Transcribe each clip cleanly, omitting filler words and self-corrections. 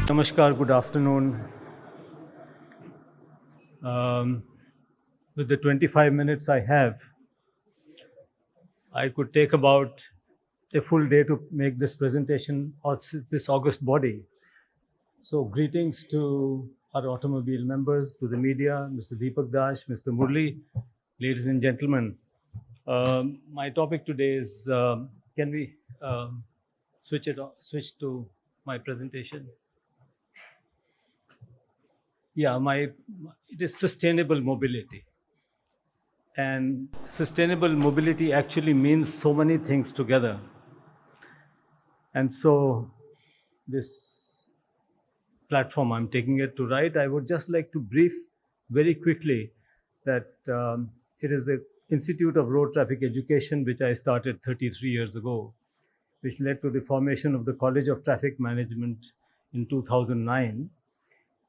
Namaskar, good afternoon. With the 25 minutes I have, I could take about a full day to make this presentation of this august body. So, greetings to our automobile members, to the media, Mr. Deepak Dash, Mr. Murli, ladies and gentlemen. My topic today is can we switch to my presentation? Yeah, it is sustainable mobility. And sustainable mobility actually means so many things together. And so, this platform I'm taking it to write, I would just like to brief very quickly that it is the Institute of Road Traffic Education, which I started 33 years ago, which led to the formation of the College of Traffic Management in 2009.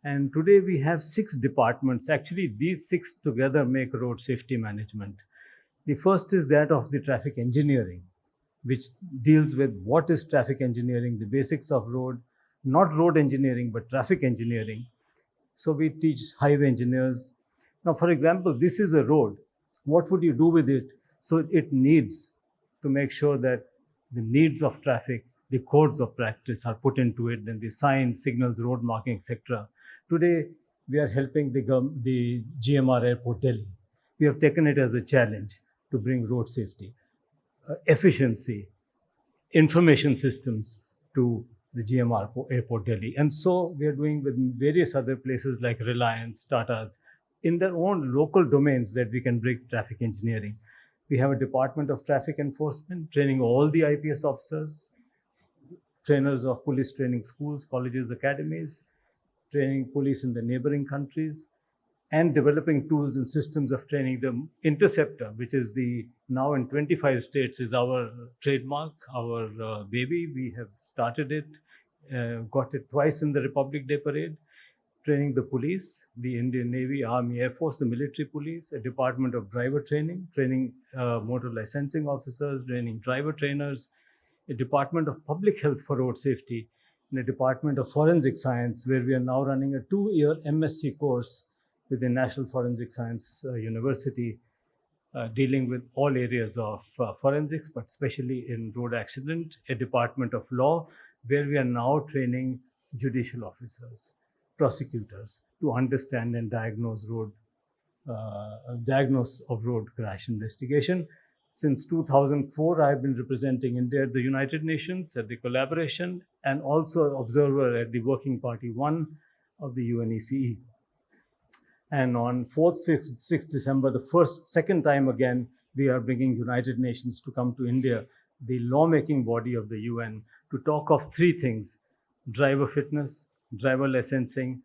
And today we have 6 departments. Actually, these 6 together make road safety management. The first is that of the traffic engineering, which deals with what is traffic engineering, the basics of road, not road engineering, but traffic engineering. So we teach highway engineers. Now, for example, this is a road. What would you do with it? So it needs to make sure that the needs of traffic, the codes of practice are put into it, then the signs, signals, road marking, etc. Today, we are helping the GMR Airport Delhi. We have taken it as a challenge to bring road safety, efficiency, information systems to the GMR Airport Delhi. And so we are doing with various other places like Reliance, Tata's, in their own local domains that we can bring traffic engineering. We have a Department of Traffic Enforcement training all the IPS officers, trainers of police training schools, colleges, academies, training police in the neighboring countries, and developing tools and systems of training. The Interceptor, which is the now in 25 states, is our trademark, our baby. We have started it, got it twice in the Republic Day Parade, training the police, the Indian Navy, Army, Air Force, the military police, a Department of Driver Training, training motor licensing officers, training driver trainers, a Department of Public Health for road safety, in a Department of Forensic Science, where we are now running a 2-year MSc course with the National Forensic Science University, dealing with all areas of forensics, but especially in road accident, a Department of Law, where we are now training judicial officers, prosecutors, to understand and diagnose of road crash investigation. Since 2004, I have been representing India at the United Nations, at the collaboration, and also observer at the Working Party 1 of the UNECE. And on 4th, 5th, 6th December, second time again, we are bringing United Nations to come to India, the lawmaking body of the UN, to talk of 3 things: driver fitness, driver licensing,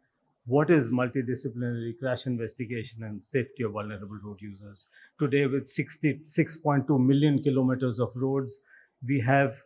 what is multidisciplinary crash investigation, and safety of vulnerable road users. Today, with 66.2 million kilometers of roads, we have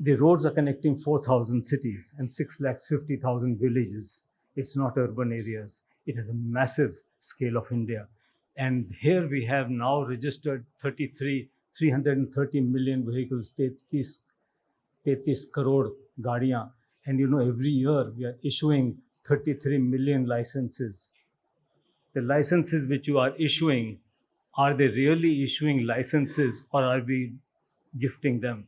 the roads are connecting 4,000 cities and 650,000 villages. It's not urban areas. It is a massive scale of India. And here we have now registered 330 million vehicles, 33 crore gadiyan. And every year we are issuing 33 million licenses. The licenses which you are issuing, are they really issuing licenses, or are we gifting them?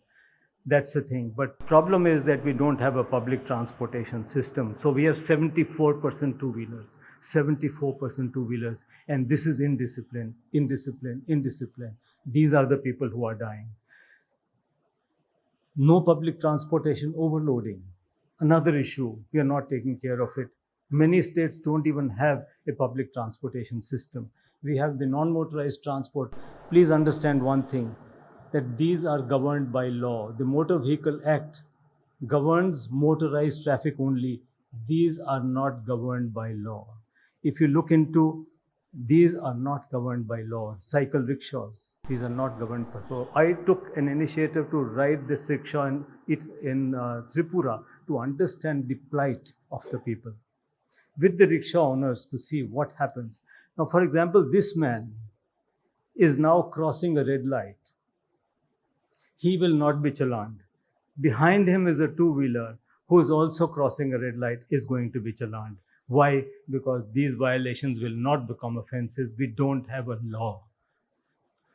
That's the thing. But problem is that we don't have a public transportation system. So we have 74% two-wheelers, 74% two-wheelers. And this is indiscipline. These are the people who are dying. No public transportation overloading. Another issue, we are not taking care of it. Many states don't even have a public transportation system. We have the non-motorized transport. Please understand one thing, that these are governed by law. The Motor Vehicle Act governs motorized traffic only. These are not governed by law. If you look into, these are not governed by law. Cycle rickshaws, these are not governed by law. I took an initiative to ride this rickshaw in Tripura to understand the plight of the people, with the rickshaw owners, to see what happens. Now, for example, this man is now crossing a red light. He will not be challaned. Behind him is a two-wheeler who is also crossing a red light is going to be challaned. Why? Because these violations will not become offenses. We don't have a law.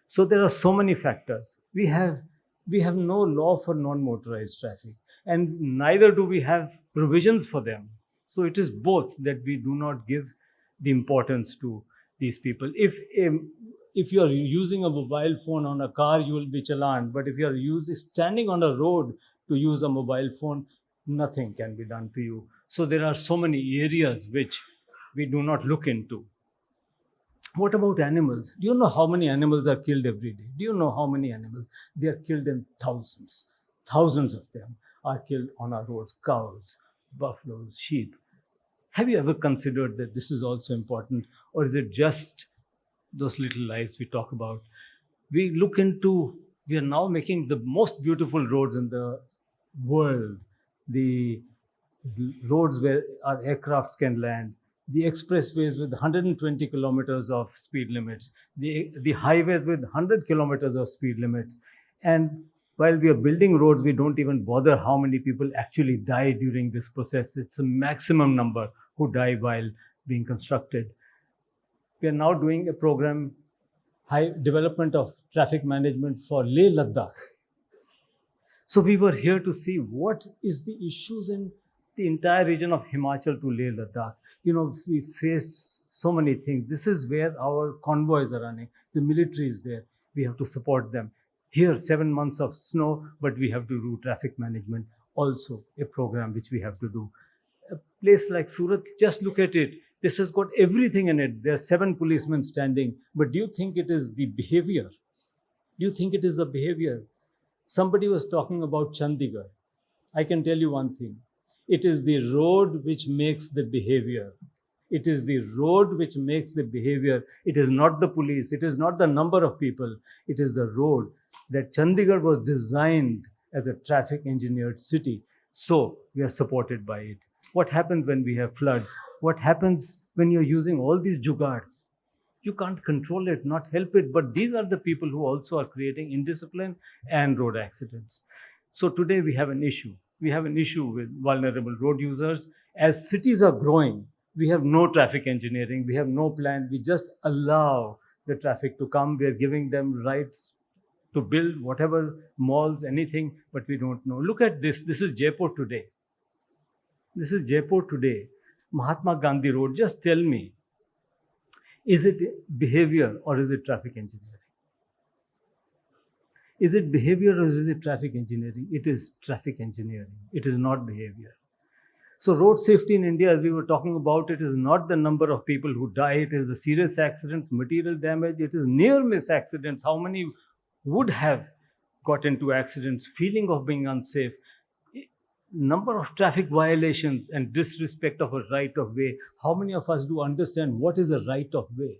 So there are so many factors. We have no law for non-motorized traffic, and neither do we have provisions for them. So it is both that we do not give the importance to these people. If you are using a mobile phone on a car, you will be challaned. But if you are standing on a road to use a mobile phone, nothing can be done to you. So there are so many areas which we do not look into. What about animals? Do you know how many animals are killed every day? Do you know how many animals? They are killed in thousands. Thousands of them are killed on our roads. Cows, buffaloes, sheep. Have you ever considered that this is also important? Or is it just those little lives we talk about? We are now making the most beautiful roads in the world. The roads where our aircrafts can land, the expressways with 120 kilometers of speed limits, the highways with 100 kilometers of speed limits. And while we are building roads, we don't even bother how many people actually die during this process. It's a maximum number who die while being constructed. We are now doing a program, high development of traffic management for Leh Ladakh. So we were here to see what is the issues in the entire region of Himachal to Leh Ladakh. We faced so many things. This is where our convoys are running. The military is there. We have to support them. Here, 7 months of snow, but we have to do traffic management. Also, a program which we have to do. A place like Surat, just look at it. This has got everything in it. There are 7 policemen standing. But do you think it is the behavior? Do you think it is the behavior? Somebody was talking about Chandigarh. I can tell you one thing. It is the road which makes the behavior. It is the road which makes the behavior. It is not the police. It is not the number of people. It is the road. That Chandigarh was designed as a traffic engineered city. So we are supported by it. What happens when we have floods? What happens when you're using all these jugards? You can't control it, not help it. But these are the people who also are creating indiscipline and road accidents. So today we have an issue. We have an issue with vulnerable road users. As cities are growing, we have no traffic engineering. We have no plan. We just allow the traffic to come. We are giving them rights to build whatever malls, anything, but we don't know. Look at this. This is Jaipur today. This is Jaipur today. Mahatma Gandhi Road. Just tell me, is it behavior or is it traffic engineering? Is it behavior or is it traffic engineering? It is traffic engineering. It is not behavior. So road safety in India, as we were talking about, it is not the number of people who die. It is the serious accidents, material damage. It is near miss accidents. How many would have got into accidents, feeling of being unsafe, number of traffic violations and disrespect of a right of way. How many of us do understand what is a right of way?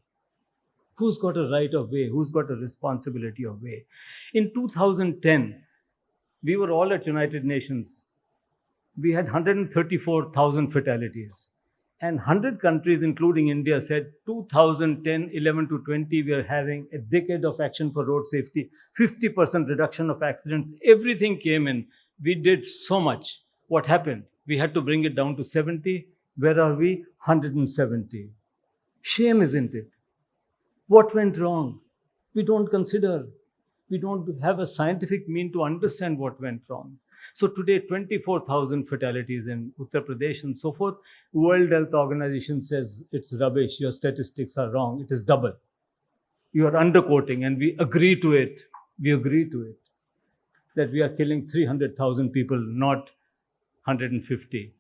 Who's got a right of way? Who's got a responsibility of way? In 2010, we were all at United Nations. We had 134,000 fatalities. And 100 countries, including India, said 2010, 11 to 20, we are having a decade of action for road safety, 50% reduction of accidents. Everything came in. We did so much. What happened? We had to bring it down to 70. Where are we? 170. Shame, isn't it? What went wrong? We don't consider. We don't have a scientific mean to understand what went wrong. So today, 24,000 fatalities in Uttar Pradesh and so forth. World Health Organization says it's rubbish. Your statistics are wrong. It is double. You are underquoting, and we agree to it. We agree to it. That we are killing 300,000 people, not 150.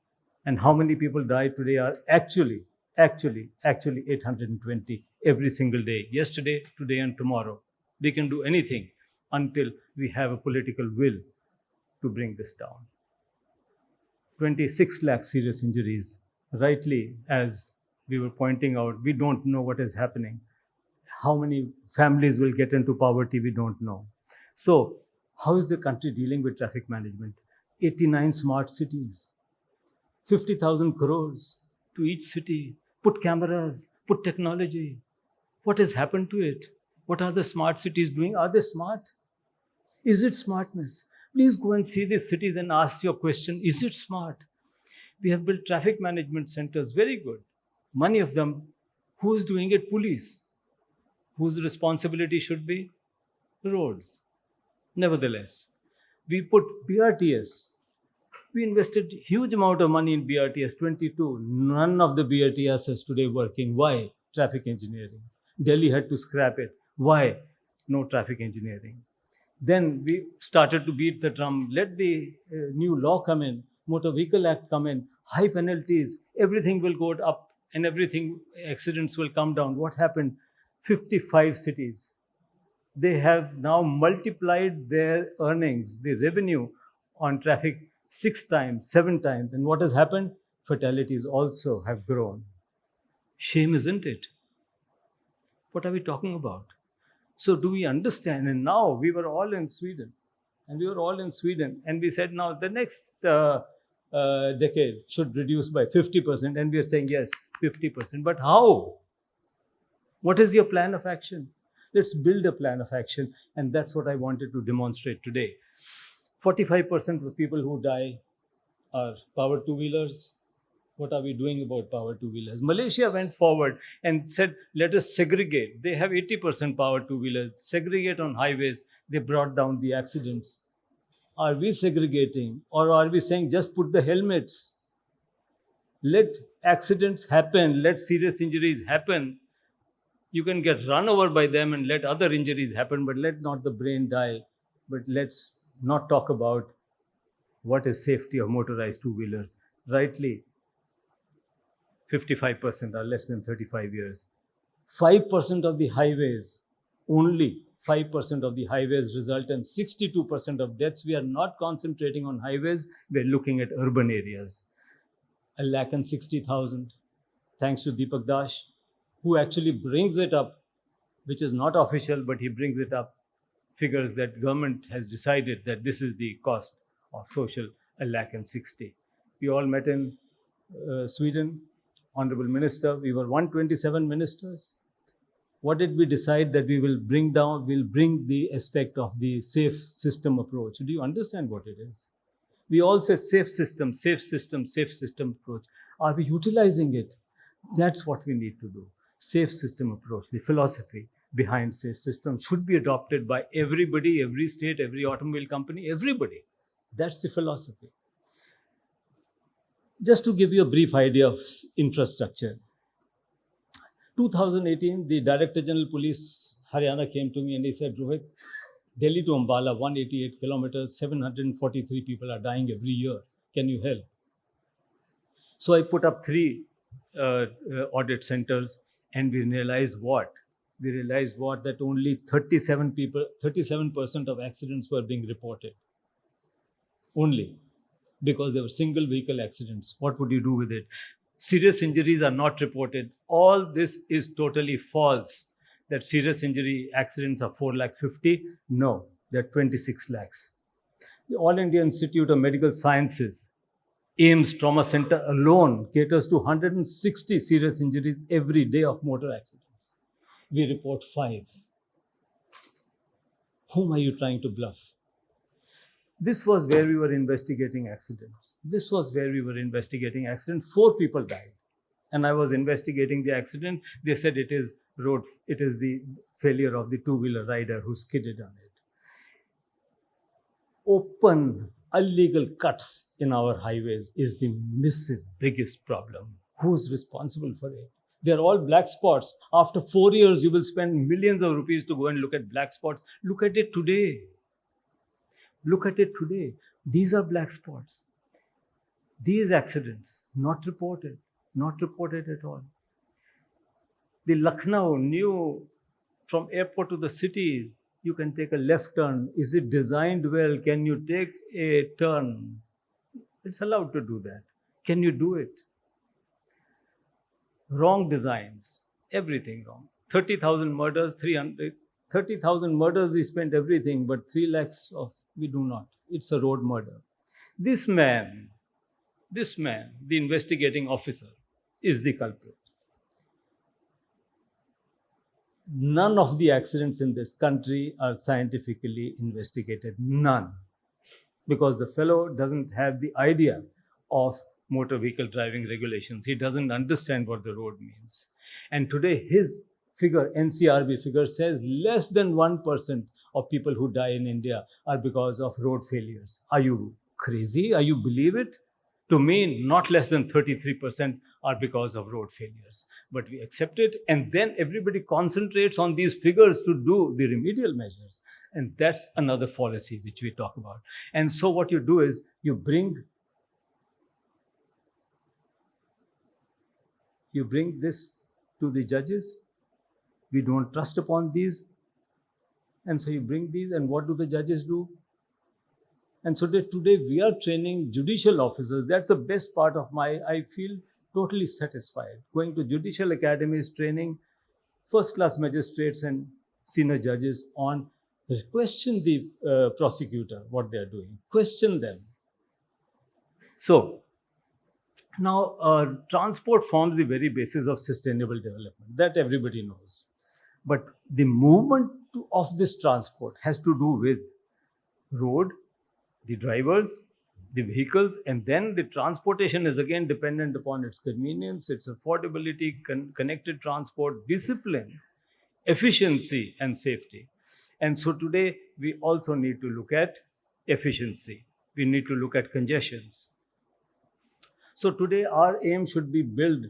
And how many people die today are actually 820 every single day. Yesterday, today, and tomorrow. We can do anything until we have a political will to bring this down. 26 lakh serious injuries. Rightly, as we were pointing out, we don't know what is happening. How many families will get into poverty, we don't know. So, how is the country dealing with traffic management? 89 smart cities, 50,000 crores to each city. Put cameras, put technology. What has happened to it? What are the smart cities doing? Are they smart? Is it smartness? Please go and see these cities and ask your question, is it smart? We have built traffic management centers, very good. Many of them, who's doing it? Police. Whose responsibility should be? Roads. Nevertheless, we put BRTS. We invested huge amount of money in BRTS, 22. None of the BRTS is today working. Why? Traffic engineering. Delhi had to scrap it. Why? No traffic engineering. Then we started to beat the drum. Let the new law come in, Motor Vehicle Act come in, high penalties, everything will go up and everything, accidents will come down. What happened? 55 cities. They have now multiplied their earnings, the revenue on traffic 6 times, 7 times. And what has happened? Fatalities also have grown. Shame, isn't it? What are we talking about? So do we understand? And now we were all in Sweden. And we said, now the next decade should reduce by 50%. And we are saying, yes, 50%. But how? What is your plan of action? Let's build a plan of action. And that's what I wanted to demonstrate today. 45% of people who die are power two-wheelers. What are we doing about power two-wheelers? Malaysia went forward and said, let us segregate. They have 80% power two-wheelers. Segregate on highways. They brought down the accidents. Are we segregating? Or are we saying, just put the helmets? Let accidents happen. Let serious injuries happen. You can get run over by them and let other injuries happen, but let not the brain die. But let's not talk about what is safety of motorized two-wheelers. Rightly, 55% are less than 35 years. 5% of the highways, only 5% of the highways result in 62% of deaths. We are not concentrating on highways. We're looking at urban areas. 160,000, thanks to Deepak Dash, who actually brings it up, which is not official, but he brings it up, figures that government has decided that this is the cost of social 160,000. We all met in Sweden, Honorable Minister. We were 127 ministers. What did we decide? That we will bring down, we'll bring the aspect of the safe system approach. Do you understand what it is? We all say safe system, safe system, safe system approach. Are we utilizing it? That's what we need to do. Safe system approach, the philosophy behind safe system should be adopted by everybody, every state, every automobile company, everybody. That's the philosophy. Just to give you a brief idea of infrastructure. 2018, the Director General Police Haryana came to me and he said, Rohit, Delhi to Ambala, 188 kilometers, 743 people are dying every year. Can you help? So I put up 3 audit centers, and we realized what? We realized what? That only 37% of accidents were being reported. Only. Because they were single vehicle accidents. What would you do with it? Serious injuries are not reported. All this is totally false. That serious injury accidents are 450,000. No, they're 26 lakhs. The All India Institute of Medical Sciences, AIMS Trauma Center alone caters to 160 serious injuries every day of motor accidents. We report 5. Whom are you trying to bluff? This was where we were investigating accidents. 4 people died. And I was investigating the accident. They said it is the failure of the two-wheeler rider who skidded on it. Open, illegal cuts in our highways is the biggest problem. Who's responsible for it? They're all black spots. After 4 years, you will spend millions of rupees to go and look at black spots. Look at it today. These are black spots. These accidents, not reported at all. The Lucknow new, from airport to the city, you can take a left turn. Is it designed well? Can you take a turn? It's allowed to do that. Can you do it? Wrong designs, everything wrong. 30,000 murders, 30,000 murders, we spent everything, but 3 lakhs of, we do not. It's a road murder. This man, the investigating officer, is the culprit. None of the accidents in this country are scientifically investigated. None. because the fellow doesn't have the idea of motor vehicle driving regulations. He doesn't understand what the road means. And today, his figure, NCRB figure, says less than 1% of people who die in India are because of road failures. Are you crazy? Are you believe it? To me, not less than 33% are because of road failures. But we accept it, and then everybody concentrates on these figures to do the remedial measures. And that's another fallacy which we talk about. And so what you do is you bring this to the judges. We don't trust upon these. And so you bring these, and what do the judges do? And so today we are training judicial officers. That's the best part of I feel totally satisfied. Going to judicial academies, training first-class magistrates and senior judges on question the prosecutor, what they are doing. Question them. So now transport forms the very basis of sustainable development. That everybody knows. But the movement of this transport has to do with road, the drivers, the vehicles, and then the transportation is again dependent upon its convenience, its affordability, connected transport, discipline, efficiency, and safety. And so today we also need to look at efficiency. We need to look at congestions. So today our aim should be build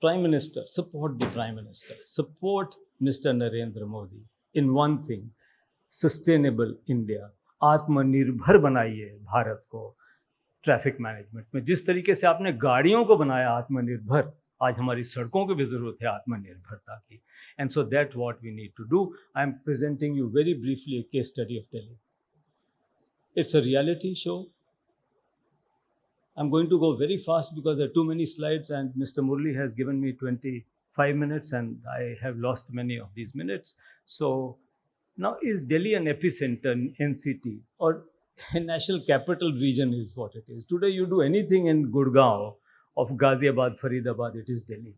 Prime Minister, support the Prime Minister, support Mr. Narendra Modi in one thing, sustainable India. आत्मनिर्भर बनाइए भारत को traffic management में. जिस तरीके से आपने गाड़ियों को बनाया आत्मनिर्भर, आज हमारी सड़कों की भी जरूरत है आत्मनिर्भरता की. And so that's what we need to do. I'm presenting you very briefly a case study of Delhi. It's a reality show. I'm going to go very fast because there are too many slides, and Mr. Murli has given me 25 minutes and I have lost many of these minutes. So now, is Delhi an epicenter, NCT, or a national capital region is what it is? Today, you do anything in Gurgaon, of Ghaziabad, Faridabad, it is Delhi.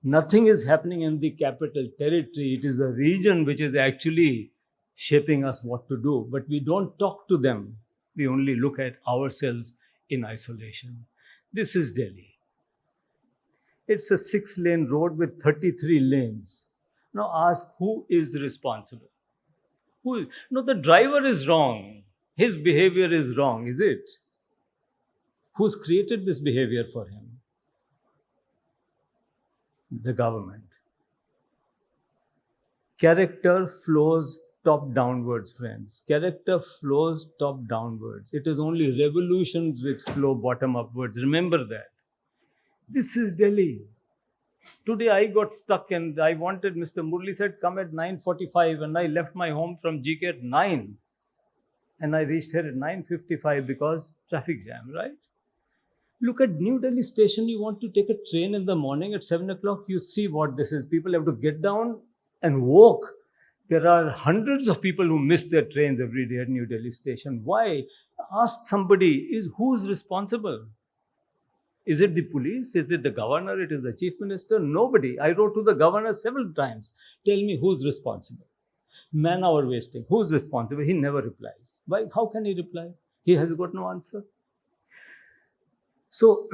Nothing is happening in the capital territory. It is a region which is actually shaping us what to do. But we don't talk to them. We only look at ourselves in isolation. This is Delhi. It's a 6-lane road with 33 lanes. Now ask, who is responsible? No, the driver is wrong. His behavior is wrong, is it? Who's created this behavior for him? The government. Character flows top downwards, friends. Character flows top downwards. It is only revolutions which flow bottom upwards. Remember that. This is Delhi. Today I got stuck and I wanted, Mr. Murli said, come at 9:45, and I left my home from GK at 9. And I reached here at 9:55 because traffic jam, right? Look at New Delhi station. You want to take a train in the morning at 7 o'clock, you see what this is. People have to get down and walk. There are hundreds of people who miss their trains every day at New Delhi station. Why? Ask somebody, who's responsible? Is it the police? Is it the governor? It is the chief minister? Nobody. I wrote to the governor several times. Tell me who's responsible. Man-hour wasting. Who's responsible? He never replies. Why? How can he reply? He has got no answer. So,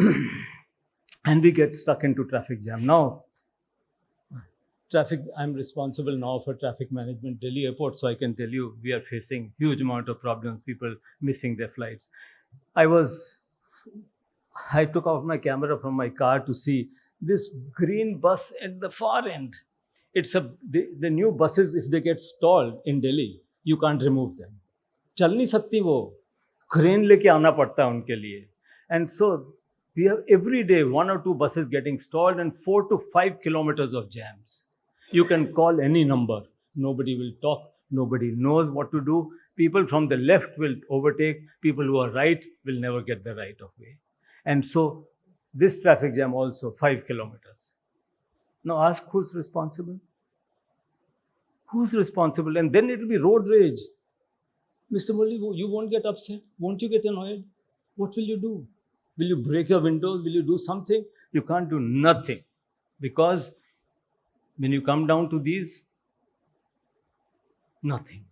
and we get stuck into traffic jam. Now, I'm responsible now for traffic management, Delhi airport, so I can tell you we are facing huge amount of problems, people missing their flights. I took out my camera from my car to see this green bus at the far end. It's the new buses, if they get stalled in Delhi, you can't remove them. चल नहीं सकती वो, crane लेके आना पड़ता है उनके लिए. And so we have every day 1 or 2 buses getting stalled and 4 to 5 kilometers of jams. You can call any number. Nobody will talk. Nobody knows what to do. People from the left will overtake. People who are right will never get the right of way. And so this traffic jam also 5 kilometers. Now ask who's responsible. Who's responsible? And then it will be road rage. Mr. Murli, you won't get upset. Won't you get annoyed? What will you do? Will you break your windows? Will you do something? You can't do nothing. Because when you come down to these, nothing.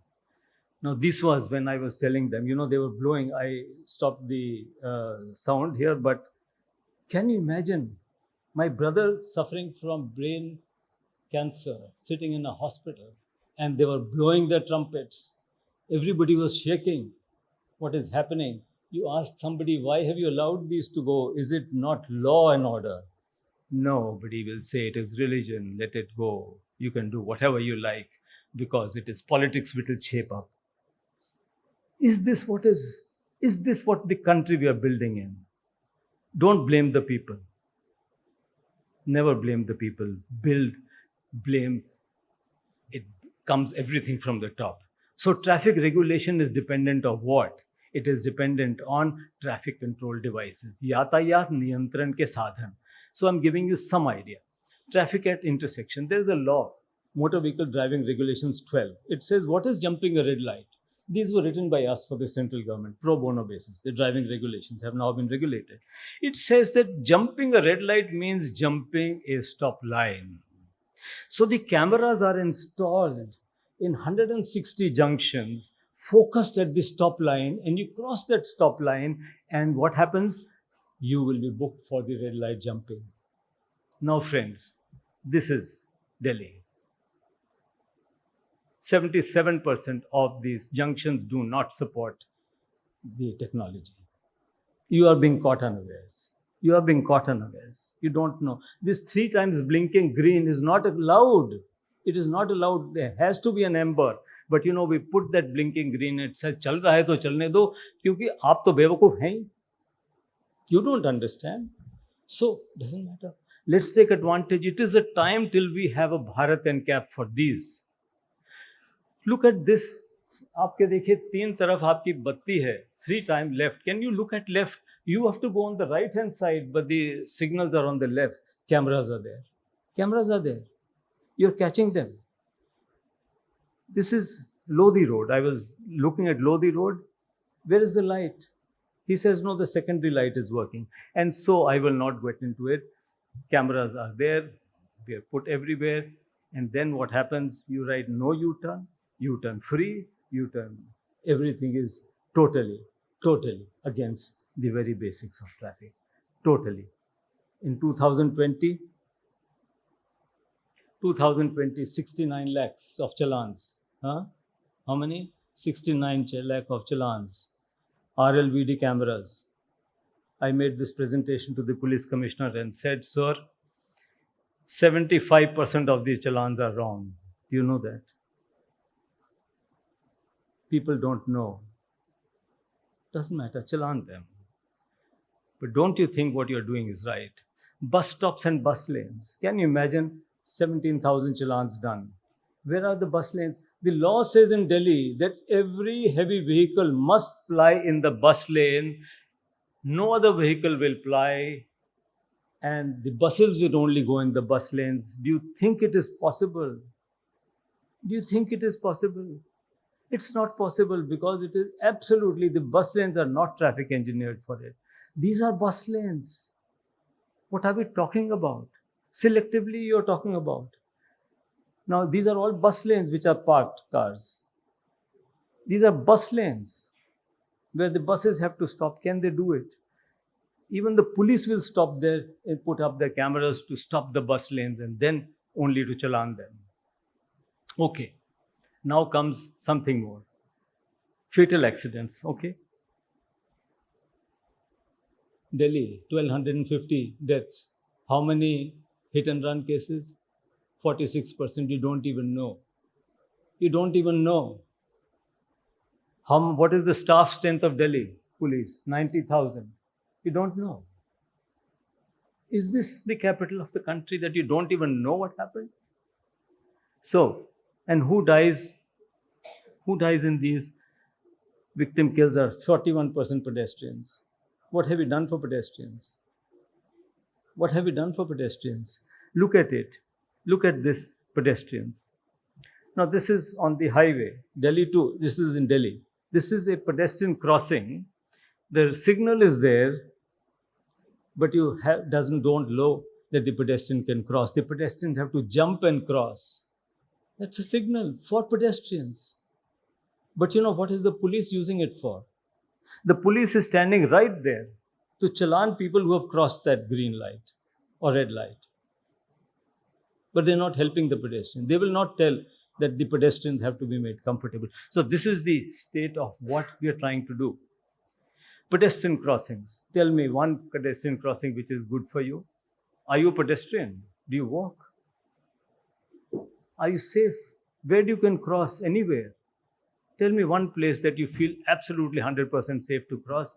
Now, this was when I was telling them, they were blowing. I stopped the sound here, but can you imagine my brother suffering from brain cancer, sitting in a hospital, and they were blowing their trumpets. Everybody was shaking. What is happening? You ask somebody, why have you allowed these to go? Is it not law and order? Nobody will say it is religion. Let it go. You can do whatever you like because it is politics which will shape up. Is this what the country we are building in? Don't blame the people. Never blame the people. Blame. It comes everything from the top. So traffic regulation is dependent on what? It is dependent on traffic control devices. यातायात नियंत्रण के साधन. So I'm giving you some idea. Traffic at intersection. There is a law, Motor Vehicle Driving Regulations 12. It says what is jumping a red light. These were written by us for the central government, pro bono basis. The driving regulations have now been regulated. It says that jumping a red light means jumping a stop line. So the cameras are installed in 160 junctions, focused at the stop line, and you cross that stop line, and what happens? You will be booked for the red light jumping. Now, friends, this is Delhi. 77% of these junctions do not support the technology. You are being caught unawares. You are being caught unawares. You don't know. This 3 times blinking green is not allowed. It is not allowed. There has to be an amber. But we put that blinking green. It says, चल रहा है तो चलने दो, क्योंकि आप तो बेवकूफ हैं. You don't understand. So, doesn't matter. Let's take advantage. It is a time till we have a Bharat NCAP for these. Look at this. आपके देखिए 3 तरफ आपकी बत्ती है. 3 times left. Can you look at left? You have to go on the right hand side, but the signals are on the left. Cameras are there. Cameras are there. You're catching them. This is Lodi Road. I was looking at Lodi Road. Where is the light? He says, no, the secondary light is working. And so I will not get into it. Cameras are there. They are put everywhere. And then what happens? You write no U-turn, U-turn free, U-turn. Everything is totally against the very basics of traffic. Totally. In 2020, 69 lakhs of challans. How many? 69 lakh of challans. RLVD cameras. I made this presentation to the police commissioner and said, sir, 75% of these challans are wrong. You know that. People don't know. Doesn't matter, challan them. But don't you think what you're doing is right? Bus stops and bus lanes. Can you imagine 17,000 challans done? Where are the bus lanes? The law says in Delhi that every heavy vehicle must ply in the bus lane. No other vehicle will ply. And the buses will only go in the bus lanes. Do you think it is possible? Do you think it is possible? It's not possible because it is absolutely, the bus lanes are not traffic engineered for it. These are bus lanes. What are we talking about? Selectively you're talking about. Now these are all bus lanes which are parked cars. These are bus lanes where the buses have to stop. Can they do it? Even the police will stop there and put up their cameras to stop the bus lanes and then only to challan them. Okay. Now comes something more. Fatal accidents, okay? Delhi, 1,250 deaths. How many hit and run cases? 46%. You don't even know. You don't even know. What is the staff strength of Delhi police? 90,000. You don't know. Is this the capital of the country that you don't even know what happened? So, and who dies? Who dies in these victim kills are 41% pedestrians. What have you done for pedestrians? What have you done for pedestrians? Look at it. Look at this pedestrians. Now this is on the highway, Delhi to, this is in Delhi. This is a pedestrian crossing. The signal is there, but you don't know that the pedestrian can cross. The pedestrians have to jump and cross. That's a signal for pedestrians. But you know, what is the police using it for? The police is standing right there to challan people who have crossed that green light or red light. But they're not helping the pedestrian. They will not tell that the pedestrians have to be made comfortable. So this is the state of what we are trying to do. Pedestrian crossings. Tell me one pedestrian crossing which is good for you. Are you a pedestrian? Do you walk? Are you safe? Where do you can cross? Anywhere. Tell me one place that you feel absolutely 100% safe to cross.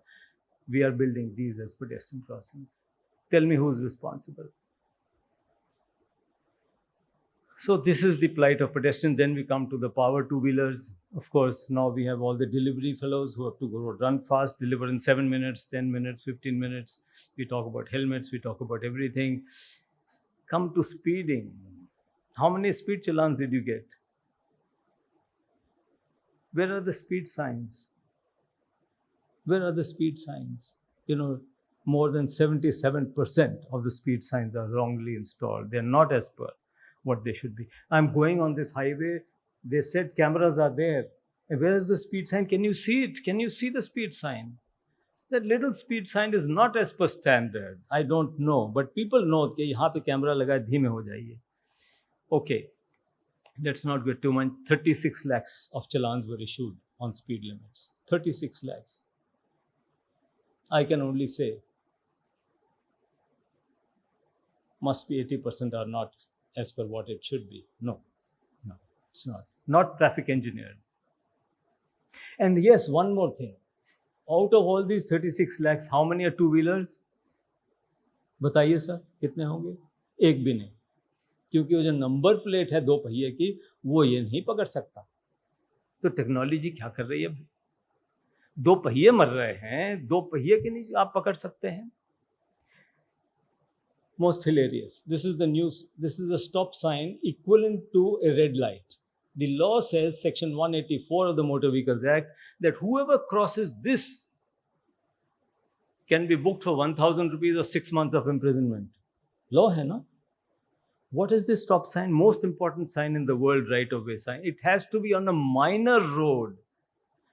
We are building these as pedestrian crossings. Tell me who's responsible. So this is the plight of pedestrians. Then we come to the power two-wheelers. Of course, now we have all the delivery fellows who have to go run fast, deliver in 7 minutes, 10 minutes, 15 minutes. We talk about helmets, we talk about everything. Come to speeding. How many speed challans did you get? Where are the speed signs? Where are the speed signs? You know, more than 77% of the speed signs are wrongly installed. They're not as per what they should be. I'm going on this highway. They said cameras are there. And where is the speed sign? Can you see it? Can you see the speed sign? That little speed sign is not as per standard. I don't know. But people know that यहाँ पे camera लगा है, धीमे हो जाइए. Okay. Let's not get too much. 36 lakhs of challans were issued on speed limits. 36 lakhs. I can only say must be 80% are not as per what it should be. No, it's not. Not traffic engineered. And yes, one more thing. Out of all these 36 lakhs, how many are two-wheelers? बताइए sir, कितने होंगे? एक भी नहीं. क्योंकि वो जो number plate है दो पहिए की, वो ये नहीं पकड़ सकता. तो टेक्नोलॉजी क्या कर रही है? दो पहिए मर रहे हैं, दो पहिए के नीचे आप पकड़ सकते हैं. Most hilarious. This is the news. This is a stop sign equivalent to a red light. The law says, Section 184 of the Motor Vehicles Act, that whoever crosses this can be booked for 1,000 rupees or 6 months of imprisonment. Law hai na? What is this stop sign? Most important sign in the world, right of way sign. It has to be on a minor road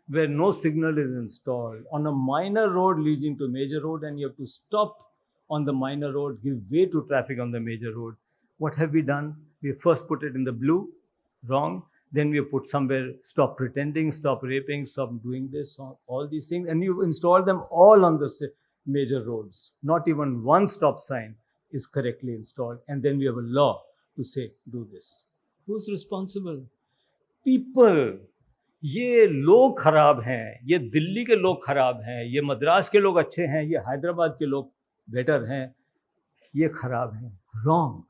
where no signal is installed, on a minor road leading to a major road, and you have to stop on the minor road, give way to traffic on the major road. What have we done? We first put it in the blue, wrong. Then we put somewhere, stop pretending, stop raping, stop doing this, all these things. And you install them all on the major roads. Not even one stop sign is correctly installed. And then we have a law to say, do this. Who's responsible? People. ये लोग खराब हैं, ये दिल्ली के लोग खराब हैं, ये मद्रास के लोग अच्छे हैं, ये हैदराबाद के लोग बेटर हैं, ये खराब हैं. Wrong.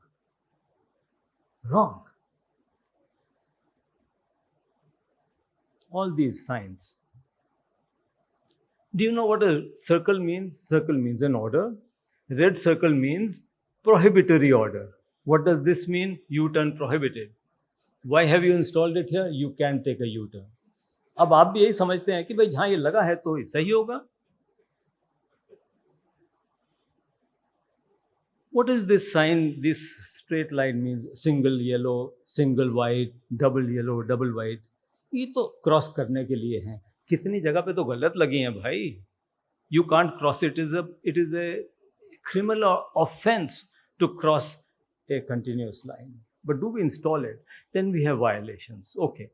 Wrong. All these signs. Do you know what a circle means? Circle means an order. Red circle means prohibitory order. What does this mean? U-turn prohibited. Why have you installed it here? You can take a U-turn. अब आप भी यही समझते हैं कि भाई जहां ये लगा है तो सही होगा. What is this sign? This straight line means single yellow, single white, double yellow, double white. ये तो क्रॉस करने के लिए हैं. कितनी जगह पे तो गलत लगी हैं भाई. You can't cross it. It is a criminal offense to cross a continuous line. But do we install it? Then we have violations. Okay.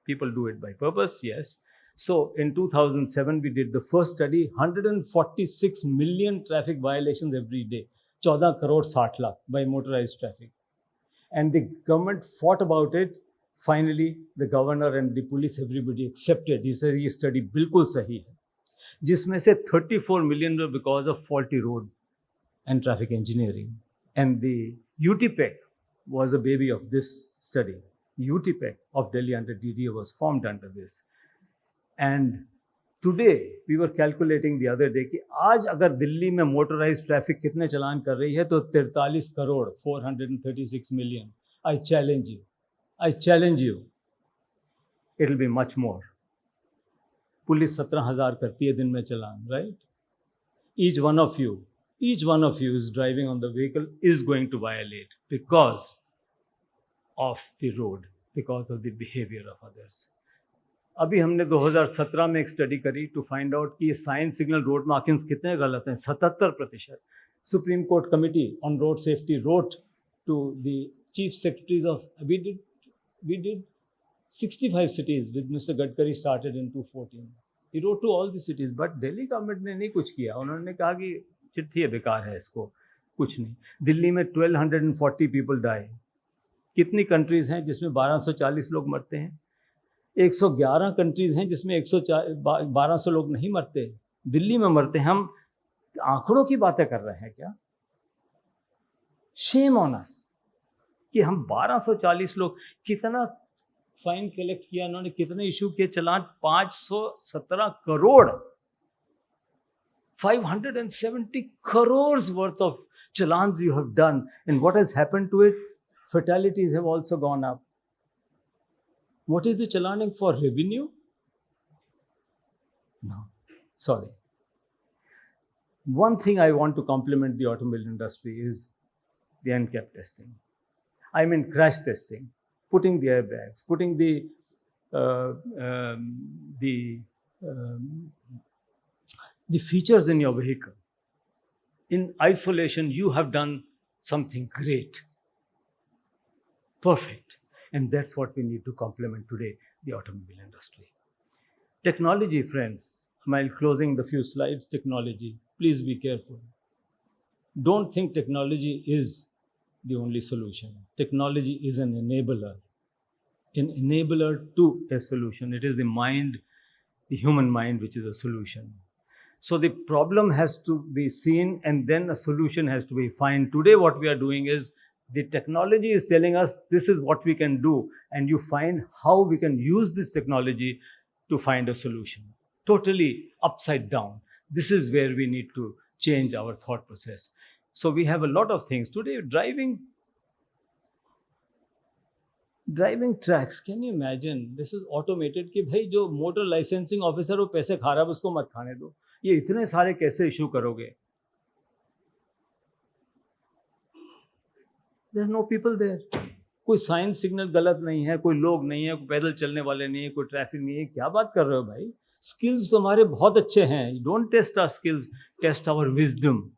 People do it by purpose, yes. So in 2007, we did the first study, 146 million traffic violations every day. 14 crore 60 lakh by motorized traffic. And the government fought about it. Finally, the governor and the police, everybody accepted. He said, ये study बिल्कुल सही है. जिसमें से 34 million were because of faulty road and traffic engineering. And the UTPEC was a baby of this study. UTPEC of Delhi under DDA was formed under this. And today, we were calculating the other day कि आज अगर दिल्ली में motorized traffic कितने चलान कर रही है तो 43 crore 436 million. I challenge you. I challenge you. It will be much more. Police 17,000 करती है दिन में चलान, right? Each one of you is driving on the vehicle is going to violate because of the road, because of the behavior of others. अभी हमने 2017 में एक study करी to find out कि ये साइन सिग्नल रोड मार्किंग्स कितने गलत हैं, 77%. Supreme court committee on road safety wrote to the chief secretaries of, we did 65 cities with Mr. Gadkari started in 2014. He wrote to all the cities, but Delhi government ने नहीं कुछ किया. उन्होंने कहा कि चिट्ठी है, बेकार है, इसको कुछ नहीं. दिल्ली में 1240 पीपल डाई. कितनी कंट्रीज हैं जिसमें 1240 लोग मरते हैं? 111 कंट्रीज हैं जिसमें 1200 लोग नहीं मरते. दिल्ली में मरते हैं. हम आंकड़ों की बातें कर रहे हैं क्या? शेम ऑन अस कि हम 1240 लोग. कितना फाइन कलेक्ट किया उन्होंने, कितने इशू किए चलान? 517 crore, 570 crores worth of challans you have done. And what has happened to it? Fatalities have also gone up. What is the challaning for? Revenue? No, sorry. One thing I want to compliment the automobile industry is the NCAP testing. I mean crash testing, putting the airbags, putting the features in your vehicle. In isolation, you have done something great, perfect. And that's what we need to compliment today, the automobile industry. Technology, friends, while closing the few slides, technology, please be careful. Don't think technology is the only solution. Technology is an enabler to a solution. It is the mind, the human mind, which is a solution. So the problem has to be seen and then a solution has to be found. Today what we are doing is the technology is telling us this is what we can do, and you find how we can use this technology to find a solution. Totally upside down. This is where we need to change our thought process. So we have a lot of things. Today driving tracks, can you imagine? This is automated कि भाई जो motor licensing officer वो पैसे खा रहा है उसको मत खाने दो. ये इतने सारे कैसे इशू करोगे? There are no people there. कोई साइन सिग्नल गलत नहीं है, कोई लोग नहीं है, कोई पैदल चलने वाले नहीं है, कोई ट्रैफिक नहीं है. क्या बात कर रहे हो भाई? स्किल्स तुम्हारे बहुत अच्छे हैं. Don't test our skills, test our wisdom.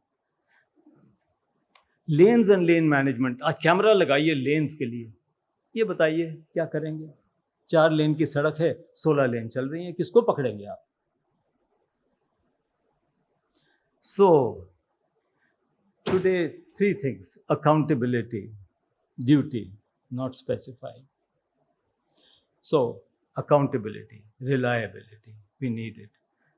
Lens and lane management. आज कैमरा लगाइए लेन्स के लिए. ये बताइए क्या करेंगे? 4 लेन की सड़क है, 16 लेन चल रही हैं, किसको पकड़ेंगे आप? So today 3 things: accountability, duty, not specified. So accountability, reliability, we need it.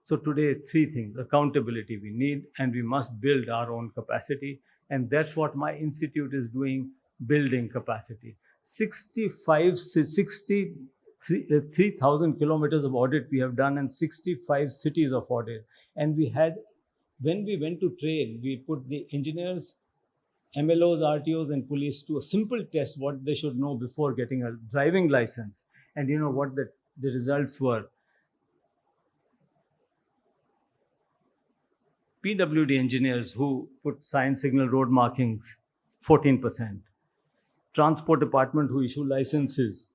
So today 3 things: accountability we need, and we must build our own capacity, and that's what my institute is doing, building capacity. 3,000 kilometers of audit we have done, and 65 cities of audit. And we had, when we went to train, we put the engineers, MLOs, RTOs and police to a simple test what they should know before getting a driving license. And you know what the results were? PWD engineers who put sign signal road markings, 14%. Transport department who issue licenses,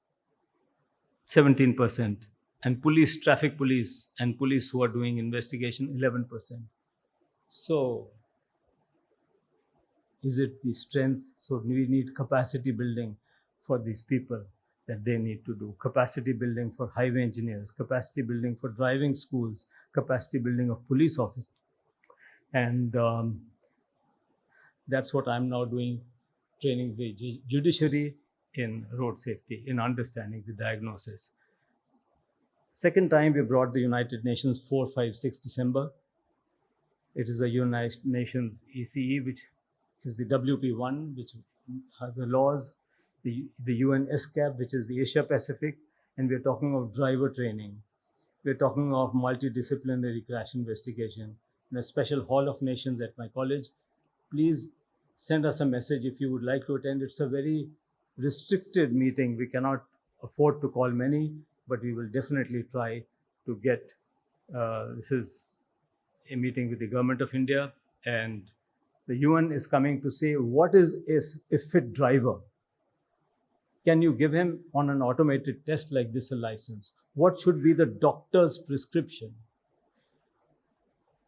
17%. And police, traffic police and police who are doing investigation, 11%. So is it the strength? So we need capacity building for these people that they need to do. Capacity building for highway engineers, capacity building for driving schools, capacity building of police officers. And that's what I'm now doing, training the judiciary in road safety, in understanding the diagnosis. Second time we brought the United Nations 4, 5, 6 December. It is the United Nations ECE, which is the WP1, which has the laws, the UN SCAP, which is the Asia Pacific, and we're talking of driver training. We're talking of multidisciplinary crash investigation, in a special Hall of Nations at my college. Please send us a message if you would like to attend. It's a very restricted meeting. We cannot afford to call many, but we will definitely try to get, this is a meeting with the government of India, and the UN is coming to say what is a fit driver. Can you give him on an automated test like this a license? What should be the doctor's prescription?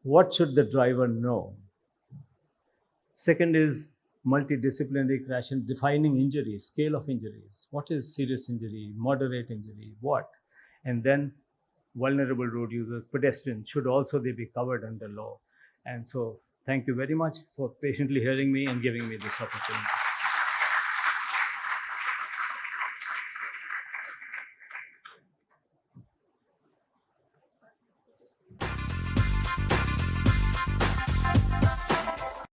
What should the driver know? Second is multidisciplinary crash and defining injuries, scale of injuries. What is serious injury, moderate injury, what? And then vulnerable road users, pedestrians, should also they be covered under law? And so thank you very much for patiently hearing me and giving me this opportunity.